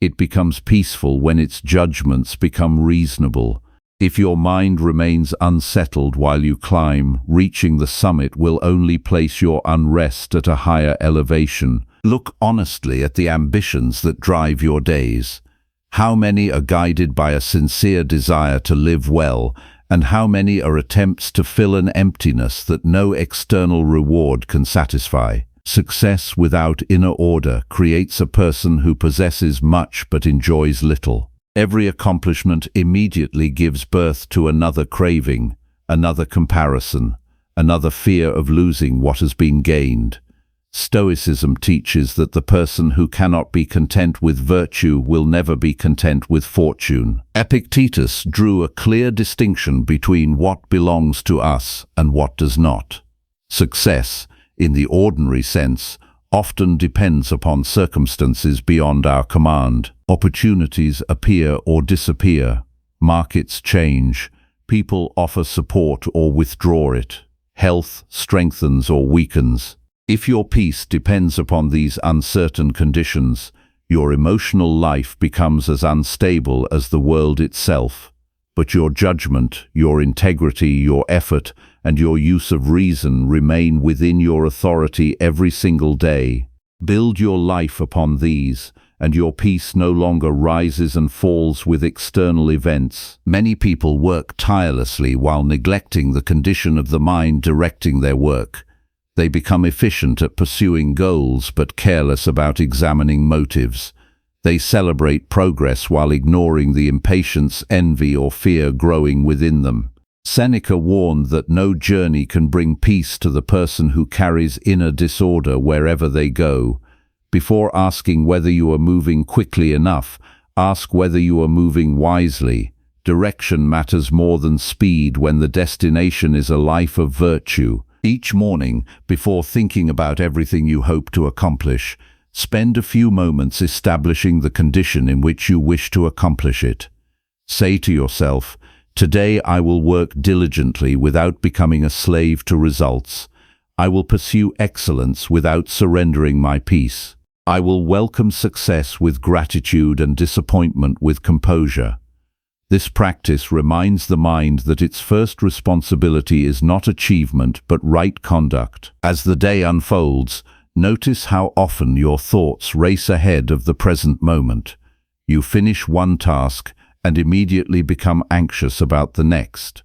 It becomes peaceful when its judgments become reasonable. If your mind remains unsettled while you climb, reaching the summit will only place your unrest at a higher elevation. Look honestly at the ambitions that drive your days. How many are guided by a sincere desire to live well, and how many are attempts to fill an emptiness that no external reward can satisfy? Success without inner order creates a person who possesses much but enjoys little. Every accomplishment immediately gives birth to another craving, another comparison, another fear of losing what has been gained. Stoicism teaches that the person who cannot be content with virtue will never be content with fortune. Epictetus drew a clear distinction between what belongs to us and what does not. Success, in the ordinary sense, often depends upon circumstances beyond our command. Opportunities appear or disappear. Markets change. People offer support or withdraw it. Health strengthens or weakens. If your peace depends upon these uncertain conditions, your emotional life becomes as unstable as the world itself. But your judgment, your integrity, your effort, and your use of reason remain within your authority every single day. Build your life upon these, and your peace no longer rises and falls with external events. Many people work tirelessly while neglecting the condition of the mind directing their work. They become efficient at pursuing goals but careless about examining motives. They celebrate progress while ignoring the impatience, envy, or fear growing within them. Seneca warned that no journey can bring peace to the person who carries inner disorder wherever they go. Before asking whether you are moving quickly enough, ask whether you are moving wisely. Direction matters more than speed when the destination is a life of virtue. Each morning, before thinking about everything you hope to accomplish, spend a few moments establishing the condition in which you wish to accomplish it. Say to yourself, "Today I will work diligently without becoming a slave to results. I will pursue excellence without surrendering my peace. I will welcome success with gratitude and disappointment with composure." This practice reminds the mind that its first responsibility is not achievement but right conduct. As the day unfolds, notice how often your thoughts race ahead of the present moment. You finish one task and immediately become anxious about the next.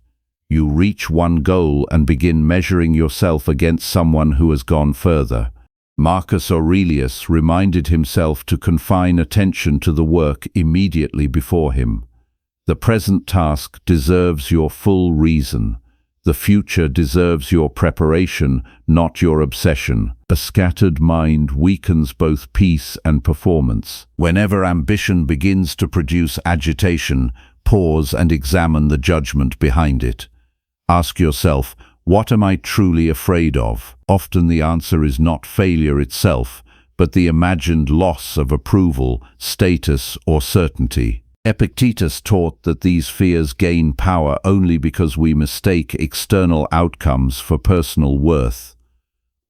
You reach one goal and begin measuring yourself against someone who has gone further. Marcus Aurelius reminded himself to confine attention to the work immediately before him. The present task deserves your full reason. The future deserves your preparation, not your obsession. A scattered mind weakens both peace and performance. Whenever ambition begins to produce agitation, pause and examine the judgment behind it. Ask yourself, what am I truly afraid of? Often the answer is not failure itself, but the imagined loss of approval, status, or certainty. Epictetus taught that these fears gain power only because we mistake external outcomes for personal worth.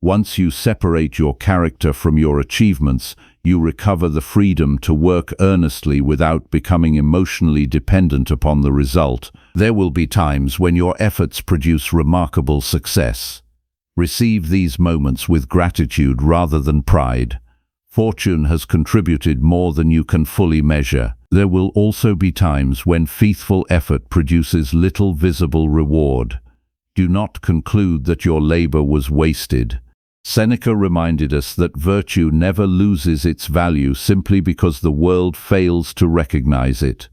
Once you separate your character from your achievements, you recover the freedom to work earnestly without becoming emotionally dependent upon the result. There will be times when your efforts produce remarkable success. Receive these moments with gratitude rather than pride. Fortune has contributed more than you can fully measure. There will also be times when faithful effort produces little visible reward. Do not conclude that your labor was wasted. Seneca reminded us that virtue never loses its value simply because the world fails to recognize it.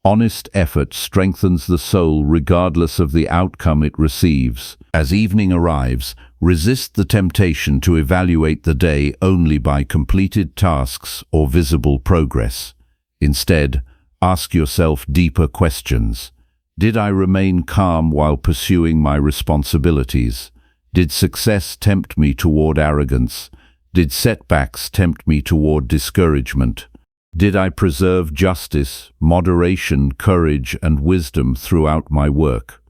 Honest effort strengthens the soul regardless of the outcome it receives. As evening arrives, resist the temptation to evaluate the day only by completed tasks or visible progress. Instead, ask yourself deeper questions. Did I remain calm while pursuing my responsibilities? Did success tempt me toward arrogance? Did setbacks tempt me toward discouragement? Did I preserve justice, moderation, courage, and wisdom throughout my work?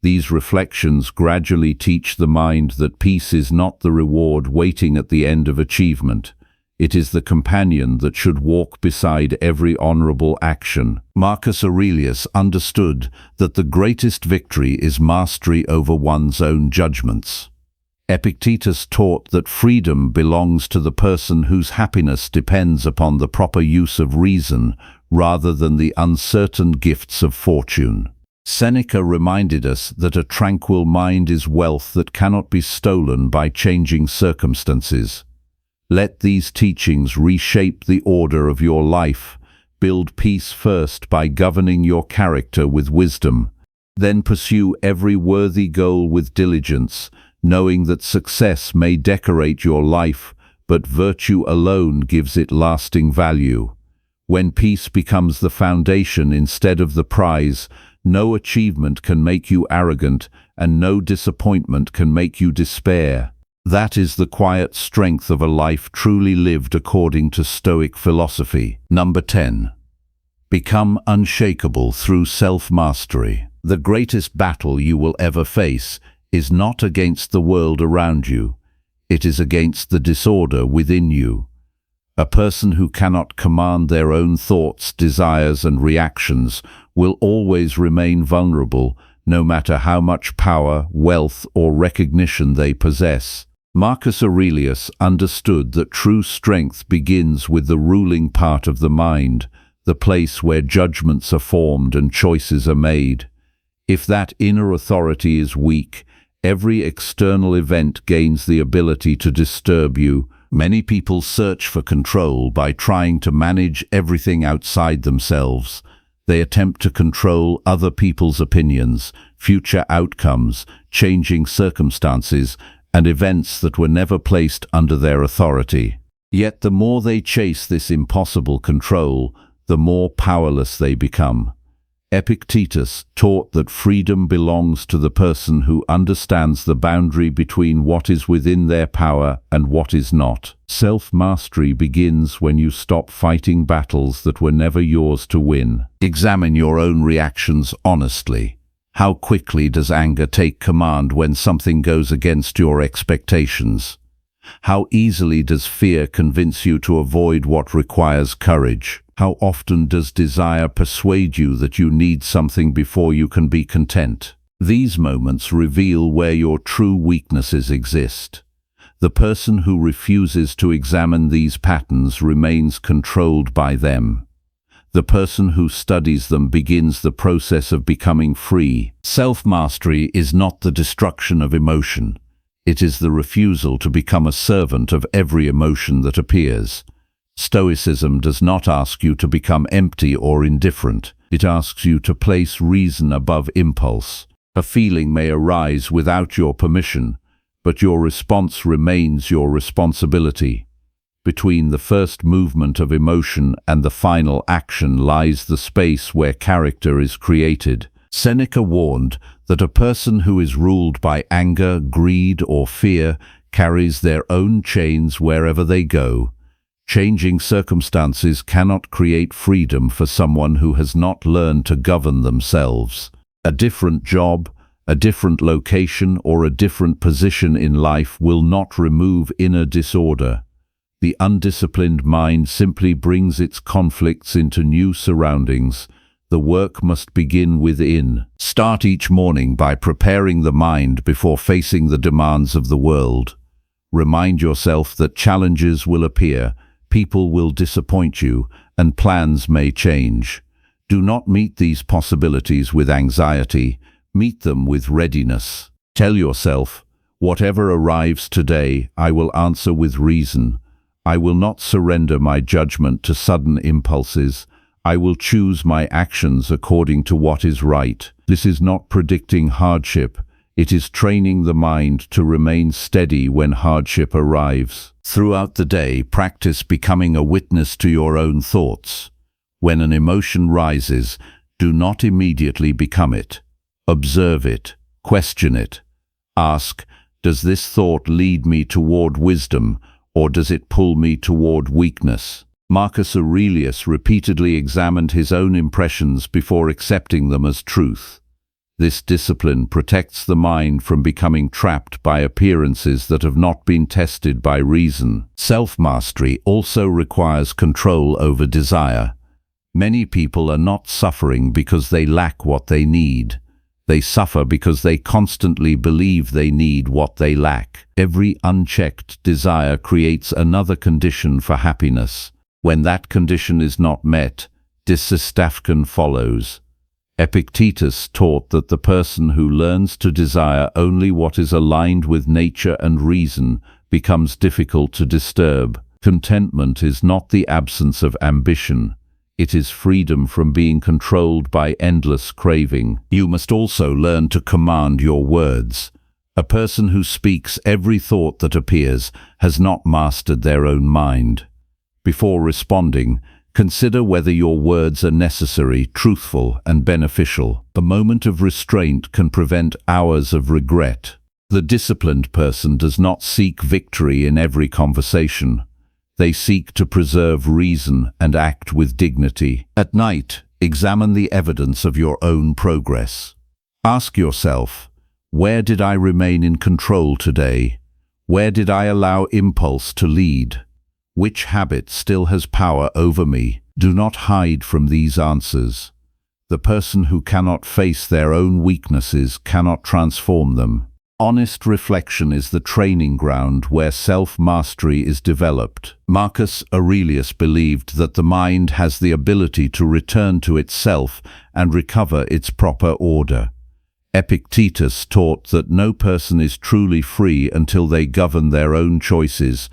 These reflections gradually teach the mind that peace is not the reward waiting at the end of achievement. It is the companion that should walk beside every honorable action. Marcus Aurelius understood that the greatest victory is mastery over one's own judgments. Epictetus taught that freedom belongs to the person whose happiness depends upon the proper use of reason rather than the uncertain gifts of fortune. Seneca reminded us that a tranquil mind is wealth that cannot be stolen by changing circumstances. Let these teachings reshape the order of your life. Build peace first by governing your character with wisdom. Then pursue every worthy goal with diligence, knowing that success may decorate your life, but virtue alone gives it lasting value. When peace becomes the foundation instead of the prize, no achievement can make you arrogant, and no disappointment can make you despair. That is the quiet strength of a life truly lived according to Stoic philosophy. Number 10. Become unshakable through self-mastery. The greatest battle you will ever face is not against the world around you. It is against the disorder within you. A person who cannot command their own thoughts, desires, and reactions will always remain vulnerable, no matter how much power, wealth, or recognition they possess. Marcus Aurelius understood that true strength begins with the ruling part of the mind, the place where judgments are formed and choices are made. If that inner authority is weak, every external event gains the ability to disturb you. Many people search for control by trying to manage everything outside themselves. They attempt to control other people's opinions, future outcomes, changing circumstances, and events that were never placed under their authority. Yet the more they chase this impossible control, the more powerless they become. Epictetus taught that freedom belongs to the person who understands the boundary between what is within their power and what is not. Self-mastery begins when you stop fighting battles that were never yours to win. Examine your own reactions honestly. How quickly does anger take command when something goes against your expectations? How easily does fear convince you to avoid what requires courage? How often does desire persuade you that you need something before you can be content? These moments reveal where your true weaknesses exist. The person who refuses to examine these patterns remains controlled by them. The person who studies them begins the process of becoming free. Self-mastery is not the destruction of emotion. It is the refusal to become a servant of every emotion that appears. Stoicism does not ask you to become empty or indifferent. It asks you to place reason above impulse. A feeling may arise without your permission, but your response remains your responsibility. Between the first movement of emotion and the final action lies the space where character is created. Seneca warned that a person who is ruled by anger, greed, or fear carries their own chains wherever they go. Changing circumstances cannot create freedom for someone who has not learned to govern themselves. A different job, a different location, or a different position in life will not remove inner disorder. The undisciplined mind simply brings its conflicts into new surroundings. The work must begin within. Start each morning by preparing the mind before facing the demands of the world. Remind yourself that challenges will appear, people will disappoint you, and plans may change. Do not meet these possibilities with anxiety, meet them with readiness. Tell yourself, whatever arrives today, I will answer with reason. I will not surrender my judgment to sudden impulses. I will choose my actions according to what is right. This is not predicting hardship. It is training the mind to remain steady when hardship arrives. Throughout the day, practice becoming a witness to your own thoughts. When an emotion rises, do not immediately become it. Observe it. Question it. Ask, does this thought lead me toward wisdom, or does it pull me toward weakness? Marcus Aurelius repeatedly examined his own impressions before accepting them as truth. This discipline protects the mind from becoming trapped by appearances that have not been tested by reason. Self-mastery also requires control over desire. Many people are not suffering because they lack what they need. They suffer because they constantly believe they need what they lack. Every unchecked desire creates another condition for happiness. When that condition is not met, dissatisfaction follows. Epictetus taught that the person who learns to desire only what is aligned with nature and reason becomes difficult to disturb. Contentment is not the absence of ambition. It is freedom from being controlled by endless craving. You must also learn to command your words. A person who speaks every thought that appears has not mastered their own mind. Before responding, consider whether your words are necessary, truthful, and beneficial. A moment of restraint can prevent hours of regret. The disciplined person does not seek victory in every conversation. They seek to preserve reason and act with dignity. At night, examine the evidence of your own progress. Ask yourself, where did I remain in control today? Where did I allow impulse to lead? Which habit still has power over me? Do not hide from these answers. The person who cannot face their own weaknesses cannot transform them. Honest reflection is the training ground where self-mastery is developed. Marcus Aurelius believed that the mind has the ability to return to itself and recover its proper order. Epictetus taught that no person is truly free until they govern their own choices.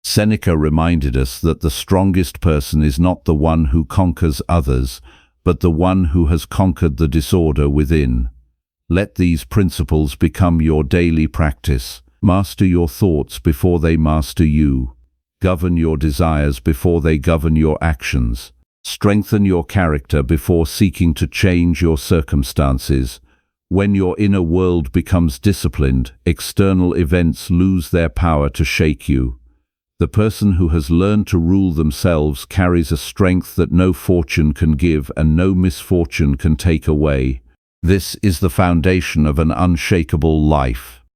Seneca reminded us that the strongest person is not the one who conquers others, but the one who has conquered the disorder within. Let these principles become your daily practice. Master your thoughts before they master you. Govern your desires before they govern your actions. Strengthen your character before seeking to change your circumstances. When your inner world becomes disciplined, external events lose their power to shake you. The person who has learned to rule themselves carries a strength that no fortune can give and no misfortune can take away. This is the foundation of an unshakable life.